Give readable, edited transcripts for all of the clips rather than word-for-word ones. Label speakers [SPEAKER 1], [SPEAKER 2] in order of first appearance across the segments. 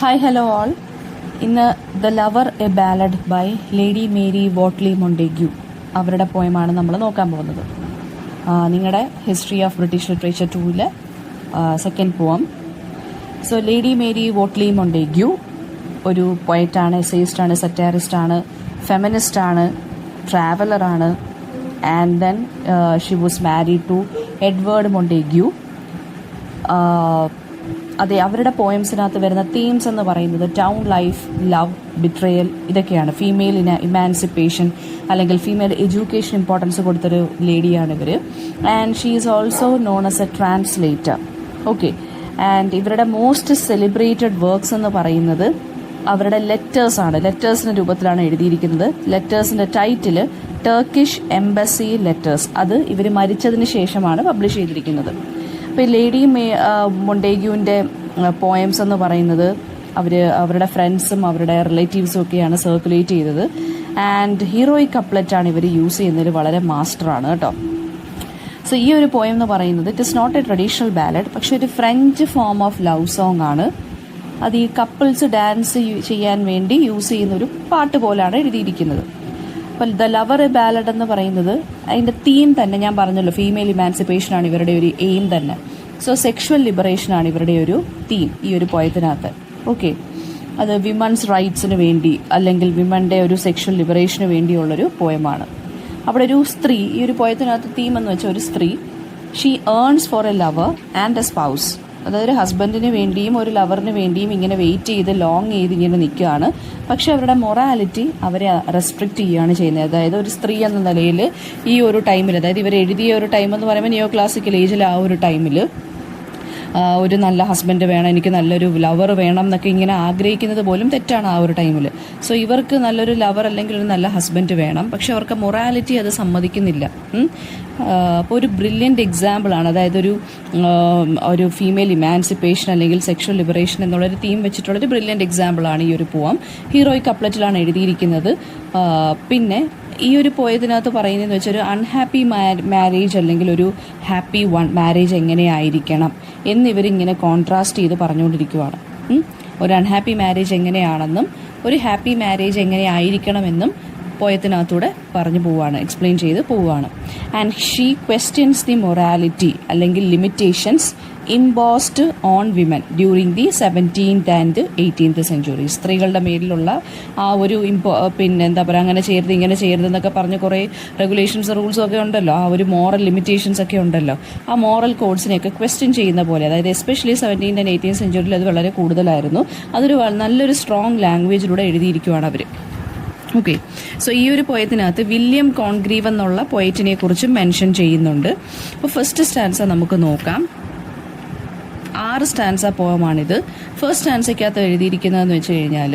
[SPEAKER 1] Hi hello all. ഇന്ന് the lover a ballad by lady Mary Wortley Montagu അവരുടെ പോയമാണ് നമ്മൾ നോക്കാൻ പോകുന്നത്. നിങ്ങളുടെ history of British literature 2 second പോയം. So lady Mary Wortley Montagu ഒരു പോയറ്റാണ്, എസേയിസ്റ്റാണ്, സറ്റാറിസ്റ്റാണ്, ഫെമിനിസ്റ്റാണ്, ട്രാവലറാണ്. And then she was married to Edward Montagu. അതെ, അവരുടെ പോയംസിനകത്ത് വരുന്ന തീംസ് എന്ന് പറയുന്നത് ടൗൺ ലൈഫ്, ലവ്, ബിട്രയൽ, ഇതൊക്കെയാണ്. ഫീമെയിൽ ഇമാൻസിപ്പേഷൻ അല്ലെങ്കിൽ ഫീമെയിൽ എഡ്യൂക്കേഷൻ ഇമ്പോർട്ടൻസ് കൊടുത്തൊരു ലേഡിയാണ് ഇവർ. And she is also known as A translator. Okay. And ഇവരുടെ മോസ്റ്റ് സെലിബ്രേറ്റഡ് വർക്ക്സ് എന്ന് പറയുന്നത് അവരുടെ ലെറ്റേഴ്സാണ്. ലെറ്റേഴ്സിൻ്റെ രൂപത്തിലാണ് എഴുതിയിരിക്കുന്നത്. ലെറ്റേഴ്സിൻ്റെ ടൈറ്റിൽ ടർക്കിഷ് എംബസി ലെറ്റേഴ്സ്. അത് ഇവർ മരിച്ചതിന് ശേഷമാണ് പബ്ലിഷ് ചെയ്തിരിക്കുന്നത്. ഇപ്പോൾ ലേഡി മൊണ്ടേഗ്യൂവിൻ്റെ പോയംസ് എന്ന് പറയുന്നത് അവരുടെ ഫ്രണ്ട്സും അവരുടെ റിലേറ്റീവ്സും ഒക്കെയാണ് സർക്കുലേറ്റ് ചെയ്തത്. ആൻഡ് ഹീറോയിക് കപ്ലറ്റാണ് ഇവർ യൂസ് ചെയ്യുന്നതിൽ വളരെ മാസ്റ്ററാണ് കേട്ടോ. സോ ഈ ഒരു പോയം എന്ന് പറയുന്നത് it is not a traditional ballad, പക്ഷെ ഒരു French form of love song ആണ്. അത് ഈ കപ്പിൾസ് ഡാൻസ് ചെയ്യാൻ വേണ്ടി യൂസ് ചെയ്യുന്ന ഒരു പാട്ട് പോലാണ് എഴുതിയിരിക്കുന്നത്. അപ്പോൾ ദ ലവർ എ ബാലഡ് എന്ന് പറയുന്നത് അതിൻ്റെ തീം തന്നെ ഞാൻ പറഞ്ഞല്ലോ, ഫീമെയിൽ ഇമാൻസിപ്പേഷനാണ് ഇവരുടെ ഒരു എയിം തന്നെ. സോ സെക്ഷുവൽ ലിബറേഷനാണ് ഇവരുടെ ഒരു തീം ഈ ഒരു പോയത്തിനകത്ത്. ഓക്കെ. അത് വിമൻസ് റൈറ്റ്സിന് വേണ്ടി അല്ലെങ്കിൽ വിമൻ്റെ ഒരു സെക്ഷുവൽ ലിബറേഷന് വേണ്ടിയുള്ളൊരു പോയമാണ്. അവിടെ ഒരു സ്ത്രീ, ഈ ഒരു പോയത്തിനകത്ത് തീം എന്ന് വെച്ചാൽ ഒരു സ്ത്രീ, she yearns for a lover and a spouse. അതായത് ഒരു ഹസ്ബൻഡിന് വേണ്ടിയും ഒരു ലവറിന് വേണ്ടിയും ഇങ്ങനെ വെയിറ്റ് ചെയ്ത് ലോങ് ചെയ്ത് ഇങ്ങനെ നിൽക്കുകയാണ്. പക്ഷെ അവരുടെ മൊറാലിറ്റി അവരെ റെസ്ട്രിക്റ്റ് ചെയ്യുകയാണ് ചെയ്യുന്നത്. അതായത് ഒരു സ്ത്രീ എന്ന നിലയിൽ ഈ ഒരു ടൈമിൽ, അതായത് ഇവർ എഴുതിയ ഒരു ടൈം എന്ന് പറയുമ്പോൾ നിയോ ക്ലാസിക്കൽ ഏജിൽ ആ ഒരു ടൈമിൽ ഒരു നല്ല ഹസ്ബൻഡ് വേണം, എനിക്ക് നല്ലൊരു ലവർ വേണം എന്നൊക്കെ ഇങ്ങനെ ആഗ്രഹിക്കുന്നത് പോലും തെറ്റാണ് ആ ഒരു ടൈമിൽ. സോ ഇവർക്ക് നല്ലൊരു ലവർ അല്ലെങ്കിൽ ഒരു നല്ല ഹസ്ബൻഡ് വേണം, പക്ഷെ അവർക്ക് മൊറാലിറ്റി അത് സമ്മതിക്കുന്നില്ല. അപ്പോൾ ഒരു ബ്രില്യൻ്റ് എക്സാമ്പിളാണ്. അതായത് ഒരു ഫീമെയിൽ ഇമാൻസിപ്പേഷൻ അല്ലെങ്കിൽ സെക്ഷൽ ലിബറേഷൻ എന്നുള്ളൊരു തീം വെച്ചിട്ടുള്ളൊരു ബ്രില്യൻ്റ് എക്സാമ്പിളാണ് ഈ ഒരു പോം. ഹീറോയിക് കപ്ലറ്റിലാണ് എഴുതിയിരിക്കുന്നത്. പിന്നെ ഈ ഒരു പോയതിനകത്ത് പറയുന്നതെന്ന് വെച്ചാൽ ഒരു അൺഹാപ്പി മാരേജ് അല്ലെങ്കിൽ ഒരു ഹാപ്പി മാരേജ് എങ്ങനെയായിരിക്കണം എന്നിവരിങ്ങനെ കോൺട്രാസ്റ്റ് ചെയ്ത് പറഞ്ഞുകൊണ്ടിരിക്കുവാണ്. ഒരു അൺഹാപ്പി മാരേജ് എങ്ങനെയാണെന്നും ഒരു ഹാപ്പി മാരേജ് എങ്ങനെയായിരിക്കണമെന്നും പോയത്തിനകത്തൂടെ പറഞ്ഞു പോവുകയാണ്, എക്സ്പ്ലെയിൻ ചെയ്ത് പോവുകയാണ്. And she questions the morality അല്ലെങ്കിൽ limitations imposed on women during the 17th and 18th century. സ്ത്രീകളുടെ മേലിലുള്ള ആ ഒരു പിന്നെ എന്താ പറയുക, അങ്ങനെ ചെയ്യരുത് ഇങ്ങനെ ചെയ്യരുത് എന്നൊക്കെ പറഞ്ഞ് കുറേ റെഗുലേഷൻസ് റൂൾസും ഒക്കെ ഉണ്ടല്ലോ, ആ ഒരു മോറൽ ലിമിറ്റേഷൻസ് ഒക്കെ ഉണ്ടല്ലോ. ആ മോറൽ കോഡ്സിനെയൊക്കെ ക്വസ്റ്റ്യൻ ചെയ്യുന്ന പോലെ, അതായത് especially 17th and 18th century അത് വളരെ കൂടുതലായിരുന്നു. അതൊരു നല്ലൊരു സ്ട്രോങ് ലാംഗ്വേജിലൂടെ എഴുതിയിരിക്കുവാണ് അവർ. ഓക്കെ. സോ ഈ ഒരു പോയത്തിനകത്ത് വില്യം കോൺഗ്രീവ് എന്നുള്ള പോയറ്റിനെ കുറിച്ച് മെൻഷൻ ചെയ്യുന്നുണ്ട്. അപ്പോൾ ഫസ്റ്റ് സ്റ്റാൻസ നമുക്ക് നോക്കാം. 6 സ്റ്റാൻസ പോയമാണിത്. ഫസ്റ്റ് സ്റ്റാൻസയ്ക്കകത്ത് എഴുതിയിരിക്കുന്നതെന്ന് വെച്ച് കഴിഞ്ഞാൽ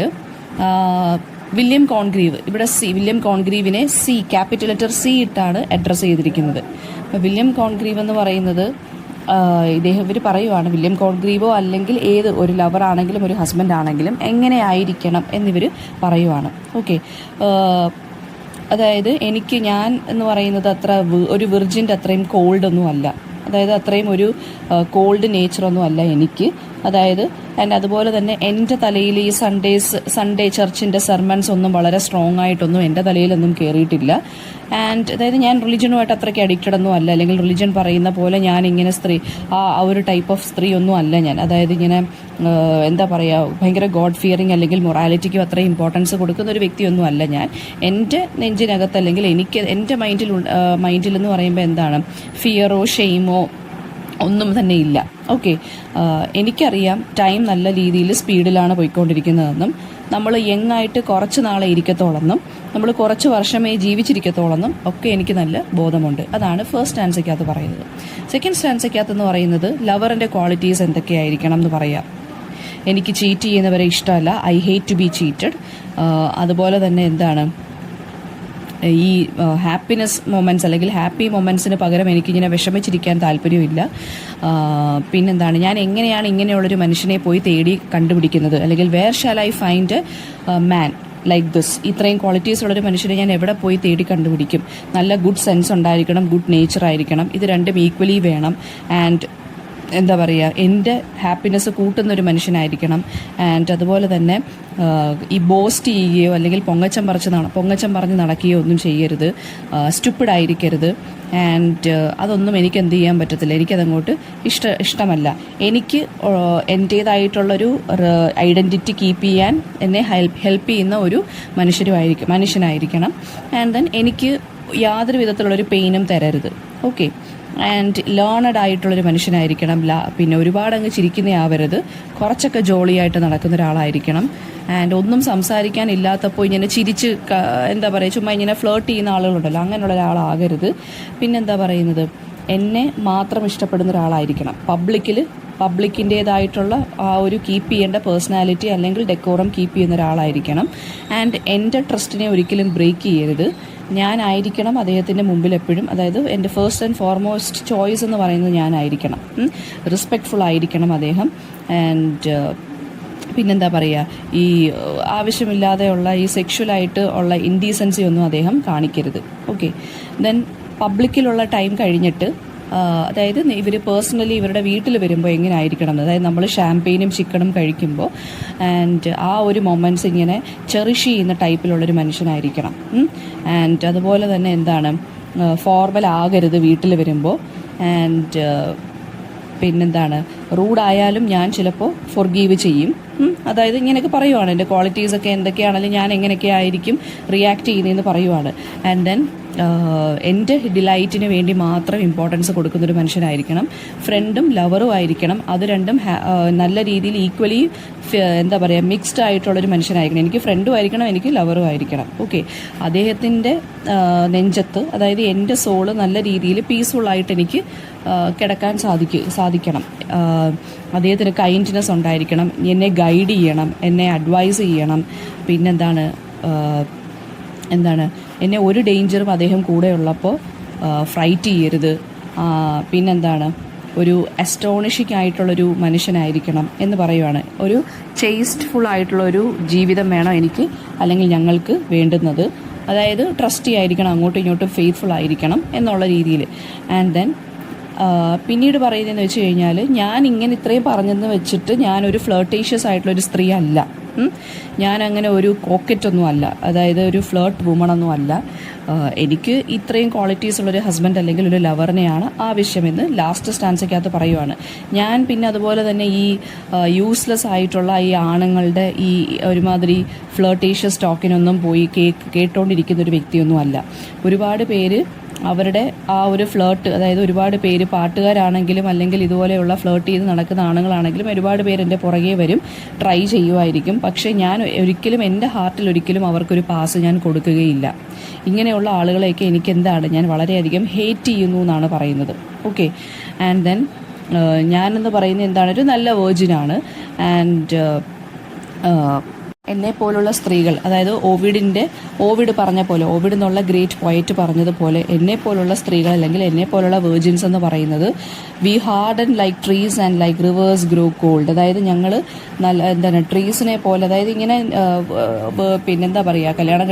[SPEAKER 1] വില്യം കോൺഗ്രീവ്, ഇവിടെ വില്യം കോൺഗ്രീവിനെ ക്യാപിറ്റൽ ലെറ്റർ C ഇട്ടാണ് അഡ്രസ്സ് ചെയ്തിരിക്കുന്നത്. അപ്പോൾ വില്യം കോൺഗ്രീവ് എന്ന് പറയുന്നത് ഇവർ പറയുവാണ്, വില്യം കോൺഗ്രീവോ അല്ലെങ്കിൽ ഏത് ഒരു ലവർ ആണെങ്കിലും ഒരു ഹസ്ബൻഡ് ആണെങ്കിലും എങ്ങനെയായിരിക്കണം എന്നിവർ പറയുവാണ്. ഓക്കെ. അതായത് ഞാൻ എന്ന് പറയുന്നത് അത്ര ഒരു വിർജിൻ്റെ അത്രയും കോൾഡൊന്നും അല്ല, അതായത് അത്രയും ഒരു കോൾഡ് നേച്ചറൊന്നും അല്ല എനിക്ക്. അതായത് അതുപോലെ തന്നെ എൻ്റെ തലയിൽ ഈ സൺഡേ ചർച്ചിൻ്റെ സെർമൺസ് ഒന്നും വളരെ സ്ട്രോങ് ആയിട്ടൊന്നും എൻ്റെ തലയിലൊന്നും കയറിയിട്ടില്ല. അതായത് ഞാൻ റിലിജനുമായിട്ട് അത്രയ്ക്ക് അഡിക്റ്റഡ് ഒന്നും അല്ല, അല്ലെങ്കിൽ റിലിജൻ പറയുന്ന പോലെ ഞാൻ ഇങ്ങനെ ആ ഒരു ടൈപ്പ് ഓഫ് സ്ത്രീ ഒന്നും അല്ല ഞാൻ. അതായത് ഇങ്ങനെ എന്താ പറയുക, ഭയങ്കര ഗോഡ് ഫിയറിങ് അല്ലെങ്കിൽ മൊറാലിറ്റിക്കും അത്രയും ഇമ്പോർട്ടൻസ് കൊടുക്കുന്ന ഒരു വ്യക്തിയൊന്നും അല്ല ഞാൻ. എൻ്റെ നെഞ്ചിനകത്ത് അല്ലെങ്കിൽ എനിക്ക് എൻ്റെ മൈൻഡിൽ എന്ന് പറയുമ്പോൾ എന്താണ്, ഫിയറോ ഷെയിമോ ഒന്നും തന്നെ ഇല്ല. ഓക്കെ. എനിക്കറിയാം ടൈം നല്ല രീതിയിൽ സ്പീഡിലാണ് പോയിക്കൊണ്ടിരിക്കുന്നതെന്നും നമ്മൾ യങ്ങായിട്ട് കുറച്ച് നാളെ ഇരിക്കത്തോളെന്നും നമ്മൾ കുറച്ച് വർഷമേ ജീവിച്ചിരിക്കത്തോളെന്നും ഒക്കെ എനിക്ക് നല്ല ബോധമുണ്ട്. അതാണ് ഫസ്റ്റ് സ്റ്റാൻസയ്ക്കകത്ത് പറയുന്നത്. സെക്കൻഡ് സ്റ്റാൻസയ്ക്കകത്തെന്ന് പറയുന്നത് ലവറിൻ്റെ ക്വാളിറ്റീസ് എന്തൊക്കെയായിരിക്കണം എന്ന് പറയാം. എനിക്ക് ചീറ്റ് ചെയ്യുന്നവരെ ഇഷ്ടമല്ല, I hate to be cheated. അതുപോലെ തന്നെ എന്താണ്, ഈ ഹാപ്പിനെസ് മൊമെൻറ്റ്സ് അല്ലെങ്കിൽ ഹാപ്പി മൊമെൻറ്റ്സിന് പകരം എനിക്കിങ്ങനെ വിഷമിച്ചിരിക്കാൻ താല്പര്യമില്ല. പിന്നെന്താണ്, ഞാൻ എങ്ങനെയാണ് ഇങ്ങനെയുള്ളൊരു മനുഷ്യനെ പോയി തേടി കണ്ടുപിടിക്കുന്നത്, അല്ലെങ്കിൽ where shall I find man like this. ഇത്രയും ക്വാളിറ്റീസ് ഉള്ളൊരു മനുഷ്യനെ ഞാൻ എവിടെ പോയി തേടി കണ്ടുപിടിക്കും? നല്ല ഗുഡ് സെൻസ് ഉണ്ടായിരിക്കണം, ഗുഡ് നേച്ചർ ആയിരിക്കണം, ഇത് രണ്ടും ഈക്വലി വേണം. ആൻഡ് എന്താ പറയുക, എൻ്റെ ഹാപ്പിനെസ് കൂട്ടുന്നൊരു മനുഷ്യനായിരിക്കണം. ആൻഡ് അതുപോലെ തന്നെ ഈ ബോസ്റ്റ് ചെയ്യുകയോ അല്ലെങ്കിൽ പൊങ്ങച്ചം പറഞ്ഞ് നടക്കുകയോ ഒന്നും ചെയ്യരുത്. സ്റ്റുപ്പിഡായിരിക്കരുത്. ആൻഡ് അതൊന്നും എനിക്ക് എന്ത് ചെയ്യാൻ പറ്റത്തില്ല, എനിക്കതങ്ങോട്ട് ഇഷ്ടമല്ല. എനിക്ക് എൻ്റേതായിട്ടുള്ളൊരു ഐഡൻറ്റിറ്റി കീപ്പ് ചെയ്യാൻ എന്നെ ഹെൽപ്പ് ചെയ്യുന്ന ഒരു മനുഷ്യനായിരിക്കണം. ആൻഡ് ദെൻ എനിക്ക് യാതൊരു വിധത്തിലുള്ളൊരു പെയിനും തരരുത്. ഓക്കെ. ആൻഡ് ലേണഡ് ആയിട്ടുള്ളൊരു മനുഷ്യനായിരിക്കണം. പിന്നെ ഒരുപാട് അങ്ങ് ചിരിക്കുന്നതാവരുത്, കുറച്ചൊക്കെ ജോളിയായിട്ട് നടക്കുന്ന ഒരാളായിരിക്കണം. ആൻഡ് ഒന്നും സംസാരിക്കാൻ ഇല്ലാത്തപ്പോൾ ഇങ്ങനെ ചിരിച്ച് എന്താ പറയുക, ചുമ്മാ ഇങ്ങനെ ഫ്ലേർട്ട് ചെയ്യുന്ന ആളുകളുണ്ടല്ലോ, അങ്ങനെയുള്ള ഒരാളാകരുത്. പിന്നെന്താ പറയുന്നത്, എന്നെ മാത്രം ഇഷ്ടപ്പെടുന്ന ഒരാളായിരിക്കണം. പബ്ലിക്കിൻ്റേതായിട്ടുള്ള ആ ഒരു കീപ്പ് ചെയ്യേണ്ട പേഴ്സണാലിറ്റി അല്ലെങ്കിൽ ഡെക്കോറം കീപ്പ് ചെയ്യുന്ന ഒരാളായിരിക്കണം. ആൻഡ് എൻ്റെ ട്രസ്റ്റിനെ ഒരിക്കലും ബ്രേക്ക് ചെയ്യരുത്. ഞാനായിരിക്കണം അദ്ദേഹത്തിൻ്റെ മുമ്പിൽ എപ്പോഴും. അതായത് എൻ്റെ ഫസ്റ്റ് ആൻഡ് ഫോർമോസ്റ്റ് ചോയ്സ് എന്ന് പറയുന്നത് ഞാനായിരിക്കണം. റെസ്പെക്റ്റ്ഫുൾ ആയിരിക്കണം അദ്ദേഹം. ആൻഡ് പിന്നെന്താ പറയുക, ഈ ആവശ്യമില്ലാതെയുള്ള ഈ സെക്ഷുവലായിട്ട് ഉള്ള ഇൻഡീസൻസി ഒന്നും അദ്ദേഹം കാണിക്കരുത്. ഓക്കെ. ദെൻ പബ്ലിക്കിലുള്ള ടൈം കഴിഞ്ഞിട്ട്, അതായത് ഇവർ പേഴ്സണലി ഇവരുടെ വീട്ടിൽ വരുമ്പോൾ എങ്ങനെ ആയിരിക്കണം, അതായത് നമ്മൾ ഷാമ്പെയിനും ചിക്കനും കഴിക്കുമ്പോൾ ആൻഡ് ആ ഒരു മൊമെൻറ്റ്സ് ഇങ്ങനെ ചെറിഷ് ചെയ്യുന്ന ടൈപ്പിലുള്ളൊരു മനുഷ്യനായിരിക്കണം. ആൻഡ് അതുപോലെ തന്നെ എന്താണ്, ഫോർമൽ ആകരുത് വീട്ടിൽ വരുമ്പോൾ. ആൻഡ് പിന്നെന്താണ്, റൂഡായാലും ഞാൻ ചിലപ്പോൾ ഫൊർഗീവ് ചെയ്യും. അതായത് ഇങ്ങനെയൊക്കെ പറയുവാണ്, എൻ്റെ ക്വാളിറ്റീസൊക്കെ എന്തൊക്കെയാണെങ്കിലും ഞാൻ എങ്ങനെയൊക്കെ ആയിരിക്കും റിയാക്ട് ചെയ്യുന്നതെന്ന് പറയുവാണ്. ആൻഡ് ദെൻ എൻ്റെ ഡിലൈറ്റിന് വേണ്ടി മാത്രം ഇമ്പോർട്ടൻസ് കൊടുക്കുന്നൊരു മനുഷ്യനായിരിക്കണം. ഫ്രണ്ടും ലവറും ആയിരിക്കണം. അത് രണ്ടും നല്ല രീതിയിൽ ഈക്വലി എന്താ പറയുക, മിക്സ്ഡ് ആയിട്ടുള്ളൊരു മനുഷ്യനായിരിക്കണം. എനിക്ക് ഫ്രണ്ടും ആയിരിക്കണം, എനിക്ക് ലവറും ആയിരിക്കണം. ഓക്കെ. അദ്ദേഹത്തിൻ്റെ നെഞ്ചത്ത്, അതായത് എൻ്റെ സോള് നല്ല രീതിയിൽ പീസ്ഫുള്ളായിട്ട് എനിക്ക് കിടക്കാൻ സാധിക്കണം. അദ്ദേഹത്തിന് കൈൻഡ്നെസ് ഉണ്ടായിരിക്കണം. എന്നെ ഗൈഡ് ചെയ്യണം, എന്നെ അഡ്വൈസ് ചെയ്യണം. പിന്നെന്താണ് എന്നെ ഒരു ഡേഞ്ചറും അദ്ദേഹം കൂടെ ഉള്ളപ്പോൾ ഫ്രൈറ്റ് ചെയ്യരുത്. പിന്നെന്താണ്, ഒരു അസ്റ്റോണിഷിംഗ് ആയിട്ടുള്ളൊരു മനുഷ്യനായിരിക്കണം എന്ന് പറയുവാണ്. ഒരു ചേസ്റ്റ്ഫുൾ ആയിട്ടുള്ളൊരു ജീവിതം വേണം എനിക്ക്, അല്ലെങ്കിൽ ഞങ്ങൾക്ക് വേണ്ടുന്നത്. അതായത് ട്രസ്റ്റി ആയിരിക്കണം, അങ്ങോട്ടും ഇങ്ങോട്ടും ഫെയ്ത്ത്ഫുൾ ആയിരിക്കണം എന്നുള്ള രീതിയിൽ. ആൻഡ് ദെൻ പിന്നീട് പറയുന്നതെന്ന് വെച്ച് കഴിഞ്ഞാൽ, ഞാൻ ഇങ്ങനെ ഇത്രയും പറഞ്ഞെന്ന് വെച്ചിട്ട് ഞാനൊരു ഫ്ലേർട്ടേഷ്യസ് ആയിട്ടുള്ളൊരു സ്ത്രീ അല്ല. ഞാനങ്ങനെ ഒരു കോക്കറ്റൊന്നും അല്ല, അതായത് ഒരു ഫ്ലേർട്ട് വുമണൊന്നും അല്ല. എനിക്ക് ഇത്രയും ക്വാളിറ്റീസ് ഉള്ളൊരു ഹസ്ബൻഡ് അല്ലെങ്കിൽ ഒരു ലവറിനെയാണ് ആവശ്യമെന്ന് ലാസ്റ്റ് സ്റ്റാൻസയ്ക്കകത്ത് പറയുവാണ് ഞാൻ. പിന്നെ അതുപോലെ തന്നെ ഈ യൂസ്ലെസ് ആയിട്ടുള്ള ഈ ആണുങ്ങളുടെ ഈ ഒരുമാതിരി ഫ്ലേർട്ടേഷ്യസ് ടോക്കിനൊന്നും പോയി കേട്ടോണ്ടിരിക്കുന്ന ഒരു വ്യക്തിയൊന്നും അല്ല. ഒരുപാട് പേര് അവരുടെ ആ ഒരു ഫ്ലേർട്ട്, അതായത് ഒരുപാട് പേര് പാട്ടുകാരാണെങ്കിലും അല്ലെങ്കിൽ ഇതുപോലെയുള്ള ഫ്ലേർട്ട് ചെയ്ത് നടക്കുന്ന ആണുങ്ങളാണെങ്കിലും ഒരുപാട് പേര് എൻ്റെ പുറകെ വരും, ട്രൈ ചെയ്യുമായിരിക്കും. പക്ഷേ ഞാൻ ഒരിക്കലും എൻ്റെ ഹാർട്ടിൽ ഒരിക്കലും അവർക്കൊരു പാസ് ഞാൻ കൊടുക്കുകയില്ല. ഇങ്ങനെയുള്ള ആളുകളെയൊക്കെ ഞാൻ വളരെയധികം ഹേറ്റ് ചെയ്യുന്നു എന്നാണ് പറയുന്നത്. ഓക്കെ. ആൻഡ് ദെൻ ഞാനെന്ന് പറയുന്നത് എന്താണ്, ഒരു നല്ല വേർജിനാണ്. ആൻഡ് എന്നെ പോലുള്ള സ്ത്രീകൾ, അതായത് ഓവിഡ് പറഞ്ഞ പോലെ, ഓവിഡ് എന്നുള്ള ഗ്രേറ്റ് പോയറ്റ് പറഞ്ഞതുപോലെ, എന്നെ പോലുള്ള സ്ത്രീകൾ അല്ലെങ്കിൽ എന്നെ പോലുള്ള വേർജിൻസ് എന്ന് പറയുന്നത് we harden like trees and like rivers grow cold. അതായത് ഞങ്ങൾ നല്ല ട്രീസിനെ പോലെ, അതായത് ഇങ്ങനെ പിന്നെന്താ പറയുക, കല്യാണം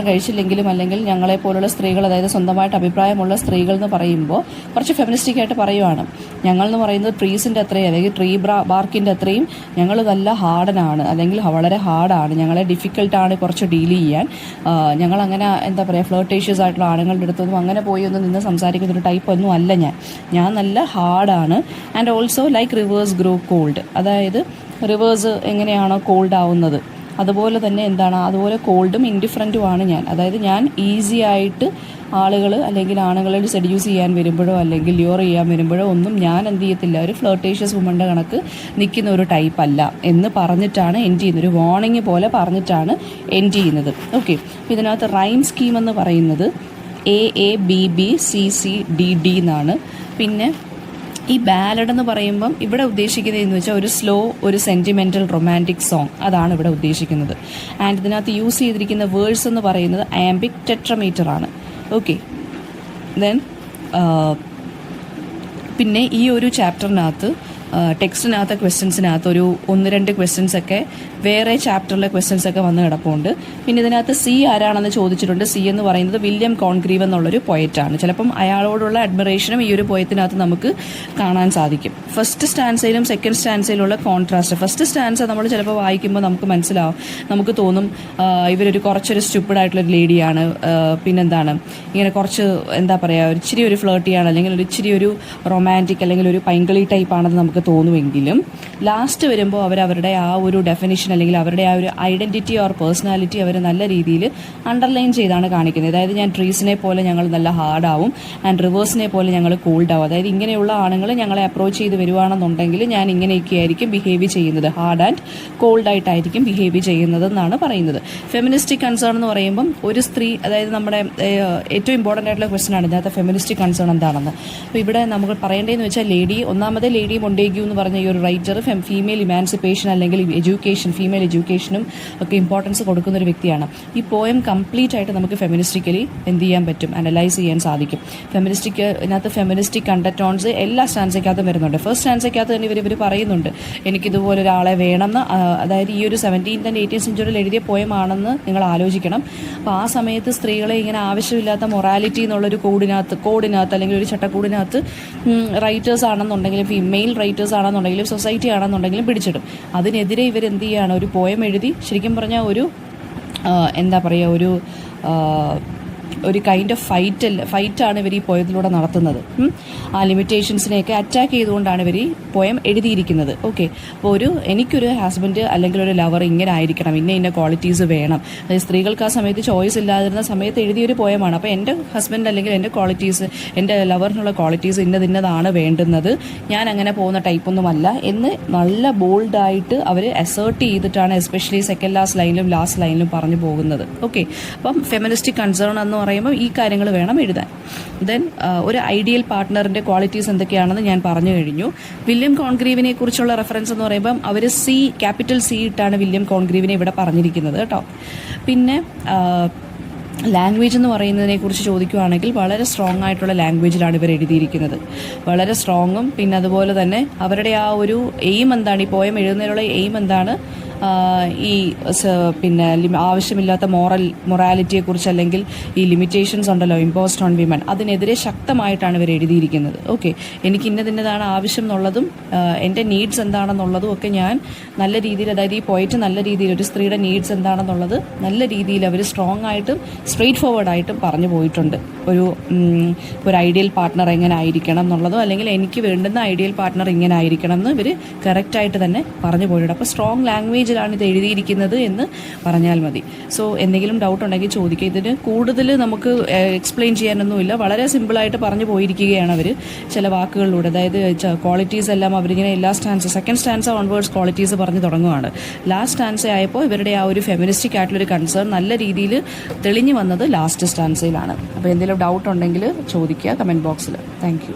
[SPEAKER 1] കഴിച്ചില്ലെങ്കിലും അല്ലെങ്കിൽ ഞങ്ങളെ പോലുള്ള സ്ത്രീകൾ, അതായത് സ്വന്തമായിട്ട് അഭിപ്രായമുള്ള സ്ത്രീകൾ എന്ന് പറയുമ്പോൾ കുറച്ച് ഫെമിനിസ്റ്റിക് ആയിട്ട് പറയുവാണ്. ഞങ്ങൾ എന്ന് പറയുന്നത് ട്രീസിൻ്റെ അത്രയും, അല്ലെങ്കിൽ ട്രീ ബാർക്കിൻ്റെ അത്രയും ഞങ്ങൾ നല്ല ഹാർഡനാണ്, അല്ലെങ്കിൽ വളരെ ഹാർഡാണ്, ഞങ്ങളെ ഡിഫിക്കൽട്ടാണ് കുറച്ച് ഡീൽ ചെയ്യാൻ. ഞങ്ങളങ്ങനെ എന്താ പറയുക, ഫ്ലേർട്ടേഷ്യസ് ആയിട്ടുള്ള ആണുങ്ങളുടെ അടുത്തൊന്നും അങ്ങനെ പോയി ഒന്ന് നിന്ന് സംസാരിക്കുന്നൊരു ടൈപ്പ് ഒന്നും അല്ല ഞാൻ നല്ല ഹാർഡാണ്. And also like rivers grow cold. അതായത് റിവേഴ്സ് എങ്ങനെയാണോ കോൾഡ് ആവുന്നത് അതുപോലെ തന്നെ അതുപോലെ കോൾഡും ഇൻഡിഫറൻറ്റുമാണ് ഞാൻ. അതായത് ഞാൻ ഈസി ആയിട്ട് ആളുകൾ അല്ലെങ്കിൽ ആണുങ്ങളെ സെഡ്യൂസ് ചെയ്യാൻ വരുമ്പോഴോ അല്ലെങ്കിൽ ല്യൂർ ചെയ്യാൻ വരുമ്പോഴോ ഒന്നും ഞാൻ എന്ത് ചെയ്യത്തില്ല, ഒരു ഫ്ലേർട്ടേഷ്യസ് വുമൻ്റെ കണക്ക് നിൽക്കുന്ന ഒരു ടൈപ്പ് അല്ല എന്ന് പറഞ്ഞിട്ടാണ് എൻഡ് ചെയ്യുന്നത്. ഒരു വാർണിംഗ് പോലെ പറഞ്ഞിട്ടാണ് എൻഡ് ചെയ്യുന്നത്. ഓക്കെ. ഇതിനകത്ത് റൈം സ്കീം എന്ന് പറയുന്നത് AABBCCDD എന്നാണ്. പിന്നെ ഈ ബാലഡ് എന്ന് പറയുമ്പം ഇവിടെ ഉദ്ദേശിക്കുന്നതെന്ന് വെച്ചാൽ ഒരു സ്ലോ, ഒരു സെൻറ്റിമെൻ്റൽ റൊമാൻറ്റിക് സോങ്, അതാണ് ഇവിടെ ഉദ്ദേശിക്കുന്നത്. ആൻഡ് ഇതിനകത്ത് യൂസ് ചെയ്തിരിക്കുന്ന വേർഡ്സ് എന്ന് പറയുന്നത് ആംബിക് ടെട്രമീറ്റർ ആണ്. ഓക്കെ. ദെൻ പിന്നെ ഈ ഒരു ചാപ്റ്ററിനകത്ത് ടെക്സ്റ്റിനകത്തെ ക്വസ്റ്റ്യൻസിനകത്ത് ഒരു 1-2 ക്വസ്റ്റ്യൻസ് ഒക്കെ വേറെ ചാപ്റ്ററിലെ ക്വസ്റ്റ്യൻസ് ഒക്കെ വന്ന് കിടപ്പുണ്ട്. പിന്നെ ഇതിനകത്ത് സി ആരാണെന്ന് ചോദിച്ചിട്ടുണ്ട്. സി എന്ന് പറയുന്നത് വില്യം കോൺഗ്രീവ് എന്നുള്ളൊരു പോയറ്റാണ്. ചിലപ്പം അയാളോടുള്ള അഡ്മിറേഷനും ഈ ഒരു പോയത്തിനകത്ത് നമുക്ക് കാണാൻ സാധിക്കും. ഫസ്റ്റ് സ്റ്റാൻസയിലും സെക്കൻഡ് സ്റ്റാൻസയിലുള്ള കോൺട്രാസ്റ്റ്. ഫസ്റ്റ് സ്റ്റാൻസ നമ്മൾ ചിലപ്പോൾ വായിക്കുമ്പോൾ നമുക്ക് മനസ്സിലാവും, നമുക്ക് തോന്നും ഇവരൊരു കുറച്ചൊരു സ്റ്റുപ്പിഡായിട്ടുള്ളൊരു ലേഡിയാണ്, പിന്നെന്താണ് ഇങ്ങനെ കുറച്ച് എന്താ പറയുക ഇച്ചിരി ഒരു ഫ്ലേർട്ടിയാണ്, അല്ലെങ്കിൽ ഒരു ഇച്ചിരി ഒരു റൊമാൻറ്റിക് അല്ലെങ്കിൽ ഒരു പൈങ്കിളി ടൈപ്പ് ആണെന്ന് നമുക്ക് തോന്നുമെങ്കിലും ലാസ്റ്റ് വരുമ്പോൾ അവരുടെ ആ ഒരു ഡെഫിനിഷൻ അല്ലെങ്കിൽ അവരുടെ ആ ഒരു ഐഡൻറ്റിറ്റി ഓർ പേഴ്സണാലിറ്റി അവർ നല്ല രീതിയിൽ അണ്ടർലൈൻ ചെയ്താണ് കാണിക്കുന്നത്. അതായത് ഞാൻ ട്രീസിനെ പോലെ ഞങ്ങൾ നല്ല ഹാർഡാവും ആൻഡ് റിവേഴ്സിനെ പോലെ ഞങ്ങൾ കൂൾഡാവും. അതായത് ഇങ്ങനെയുള്ള ആണുങ്ങൾ ഞങ്ങളെ അപ്രോച്ച് ചെയ്ത് വരുവാണെന്നുണ്ടെങ്കിൽ ഞാൻ ഇങ്ങനെയൊക്കെ ആയിരിക്കും ബിഹേവ് ചെയ്യുന്നത്, ഹാർഡ് ആൻഡ് കോൾഡായിട്ടായിരിക്കും ബിഹേവ് ചെയ്യുന്നതെന്നാണ് പറയുന്നത്. ഫെമിനിസ്റ്റിക് കൺസേൺ എന്ന് പറയുമ്പം ഒരു സ്ത്രീ, അതായത് നമ്മുടെ ഏറ്റവും ഇമ്പോർട്ടൻ്റ് ആയിട്ടുള്ള ക്വസ്റ്റൻ ആണ് ഇതിനകത്ത് ഫെമിനിസ്റ്റിക് കൺസേൺ എന്താണെന്ന്. അപ്പോൾ ഇവിടെ നമുക്ക് പറയേണ്ടതെന്ന് വെച്ചാൽ ഒന്നാമത്തെ ലേഡി മൊണ്ടേഗ്യൂ എന്ന് പറഞ്ഞ ഈ ഒരു റൈറ്റർ ഫീമെയിൽ ഇമാൻസിപ്പേഷൻ അല്ലെങ്കിൽ എഡ്യൂക്കേഷൻ, ഫീമെയിൽ എഡ്യൂക്കേഷനും ഒക്കെ ഇമ്പോർട്ടൻസ് കൊടുക്കുന്ന ഒരു വ്യക്തിയാണ്. ഈ പോയം കംപ്ലീറ്റ് ആയിട്ട് നമുക്ക് ഫെമിനിസ്റ്റിക്കലി എന്ത് ചെയ്യാൻ പറ്റും, അനലൈസ് ചെയ്യാൻ സാധിക്കും. ഇതിനകത്ത് ഫെമിനിസ്റ്റിക് അണ്ടർടോൺസ് എല്ലാ സ്റ്റാൻസയ്ക്കകത്തും വരുന്നുണ്ട്. ഫസ്റ്റ് സ്റ്റാൻസയ്ക്കകത്ത് തന്നെ ഇവർ പറയുന്നുണ്ട് എനിക്കിതുപോലെ ഒരാളെ വേണമെന്ന്. അതായത് ഈ ഒരു 17th and 18th സെഞ്ചുറിയിൽ എഴുതിയ പോയമാണെന്ന് നിങ്ങൾ ആലോചിക്കണം. അപ്പോൾ ആ സമയത്ത് സ്ത്രീകളെ ഇങ്ങനെ ആവശ്യമില്ലാത്ത മൊറാലിറ്റി എന്നുള്ളൊരു കോഡിനകത്ത് അല്ലെങ്കിൽ ഒരു ചട്ടക്കൂടിനകത്ത് റൈറ്റേഴ്സ് ആണെന്നുണ്ടെങ്കിലും ഫീമെയിൽ റൈറ്റേഴ്സ് ആണെന്നുണ്ടെങ്കിലും സൊസൈറ്റി ആണെന്നുണ്ടെങ്കിലും പിടിച്ചിടും. അതിനെതിരെ ഇവരെന്ത് ചെയ്യുകയാണ്, ഒരു പോയം എഴുതി ശരിക്കും പറഞ്ഞാൽ ഒരു എന്താ പറയുക ഒരു കൈൻഡ് ഓഫ് ഫൈറ്റാണ് ഇവർ ഈ പോയത്തിലൂടെ നടത്തുന്നത്. ആ ലിമിറ്റേഷൻസിനെയൊക്കെ അറ്റാക്ക് ചെയ്തുകൊണ്ടാണ് ഇവർ ഈ പോയം എഴുതിയിരിക്കുന്നത്. ഓക്കെ, അപ്പോൾ എനിക്കൊരു ഹസ്ബൻഡ് അല്ലെങ്കിൽ ഒരു ലവർ ഇങ്ങനെ ആയിരിക്കണം, ഇന്ന ക്വാളിറ്റീസ് വേണം. അതായത് സ്ത്രീകൾക്ക് ആ സമയത്ത് ചോയ്സ് ഇല്ലാതിരുന്ന സമയത്ത് എഴുതിയൊരു പോയമാണ്. അപ്പോൾ എൻ്റെ ഹസ്ബൻഡ് അല്ലെങ്കിൽ എൻ്റെ ക്വാളിറ്റീസ്, എൻ്റെ ലവറിനുള്ള ക്വാളിറ്റീസ് ഇന്നതാണ് വേണ്ടുന്നത്, ഞാൻ അങ്ങനെ പോകുന്ന ടൈപ്പൊന്നുമല്ല എന്ന് നല്ല ബോൾഡായിട്ട് അവർ അസേർട്ട് ചെയ്തിട്ടാണ് എസ്പെഷ്യലി സെക്കൻഡ് ലാസ്റ്റ് ലൈനിലും പറഞ്ഞു പോകുന്നത്. ഓക്കെ, അപ്പം ഫെമിനിസ്റ്റിക് കൺസേൺ എന്ന് പറയുമ്പോൾ ഈ കാര്യങ്ങൾ വേണം എഴുതാൻ. ദെൻ ഒരു ഐഡിയൽ പാർട്ട്ണറിൻ്റെ ക്വാളിറ്റീസ് എന്തൊക്കെയാണെന്ന് ഞാൻ പറഞ്ഞു കഴിഞ്ഞു. വില്യം കോൺഗ്രീവിനെ കുറിച്ചുള്ള റെഫറൻസ് എന്ന് പറയുമ്പം അവർ ക്യാപിറ്റൽ സി ഇട്ടാണ് വില്യം കോൺഗ്രീവിനെ ഇവിടെ പറഞ്ഞിരിക്കുന്നത് കേട്ടോ. പിന്നെ ലാംഗ്വേജ് എന്ന് പറയുന്നതിനെ കുറിച്ച് ചോദിക്കുകയാണെങ്കിൽ വളരെ സ്ട്രോങ് ആയിട്ടുള്ള ലാംഗ്വേജിലാണ് ഇവർ എഴുതിയിരിക്കുന്നത്. വളരെ സ്ട്രോങ്ങും പിന്നെ അതുപോലെ തന്നെ അവരുടെ ആ ഒരു എയിം എന്താണ്, ഈ പോയം എഴുതുന്നതിനുള്ള എയിം എന്താണ്, ഈ പിന്നെ ആവശ്യമില്ലാത്ത മൊറാലിറ്റിയെക്കുറിച്ച് അല്ലെങ്കിൽ ഈ ലിമിറ്റേഷൻസ് ഉണ്ടല്ലോ ഇമ്പോസ്ഡ് ഓൺ വിമൻ, അതിനെതിരെ ശക്തമായിട്ടാണ് ഇവർ എഴുതിയിരിക്കുന്നത്. ഓക്കെ, എനിക്ക് ഇന്നതാണ് ആവശ്യം എന്നുള്ളതും എൻ്റെ നീഡ്സ് എന്താണെന്നുള്ളതും ഒക്കെ ഞാൻ നല്ല രീതിയിൽ, അതായത് ഈ പോയിറ്റ് നല്ല രീതിയിൽ ഒരു സ്ത്രീയുടെ നീഡ്സ് എന്താണെന്നുള്ളത് നല്ല രീതിയിൽ അവർ സ്ട്രോങ് ആയിട്ടും സ്ട്രെയിറ്റ് ഫോർവേഡായിട്ടും പറഞ്ഞു പോയിട്ടുണ്ട്. ഒരു ഐഡിയൽ പാർട്ട്ണർ എങ്ങനെ ആയിരിക്കണം എന്നുള്ളതോ അല്ലെങ്കിൽ എനിക്ക് വേണ്ടുന്ന ഐഡിയൽ പാർട്ട്ണർ ഇങ്ങനെ ആയിരിക്കണം എന്ന് ഇവർ കറക്റ്റായിട്ട് തന്നെ പറഞ്ഞു പോയിട്ടുണ്ട്. അപ്പോൾ സ്ട്രോങ് ലാംഗ്വേജിലാണ് ഇത് എഴുതിയിരിക്കുന്നത് എന്ന് പറഞ്ഞാൽ മതി. സോ എന്തെങ്കിലും ഡൗട്ട് ഉണ്ടെങ്കിൽ ചോദിക്കുക. ഇതിന് കൂടുതൽ നമുക്ക് എക്സ്പ്ലെയിൻ ചെയ്യാനൊന്നുമില്ല, വളരെ സിമ്പിളായിട്ട് പറഞ്ഞു പോയിരിക്കുകയാണ് അവർ ചില വാക്കുകളിലൂടെ. അതായത് ക്വാളിറ്റീസ് എല്ലാം അവരിങ്ങനെ സെക്കൻഡ് സ്റ്റാൻസ ഓൺവേർഡ്സ് ക്വാളിറ്റീസ് പറഞ്ഞു തുടങ്ങുകയാണ്. ലാസ്റ്റ് സ്റ്റാൻസ ആയപ്പോൾ ഇവരുടെ ആ ഒരു ഫെമിനിസ്റ്റിക് ആയിട്ടുള്ളൊരു കൺസേൺ നല്ല രീതിയിൽ തെളിഞ്ഞു വന്നത് ലാസ്റ്റ് സ്റ്റാൻസയിലാണ്. അപ്പോൾ എന്തെങ്കിലും ഡൗട്ട് ഉണ്ടെങ്കിൽ ചോദിക്കുക കമൻറ്റ് ബോക്സിൽ. Thank you.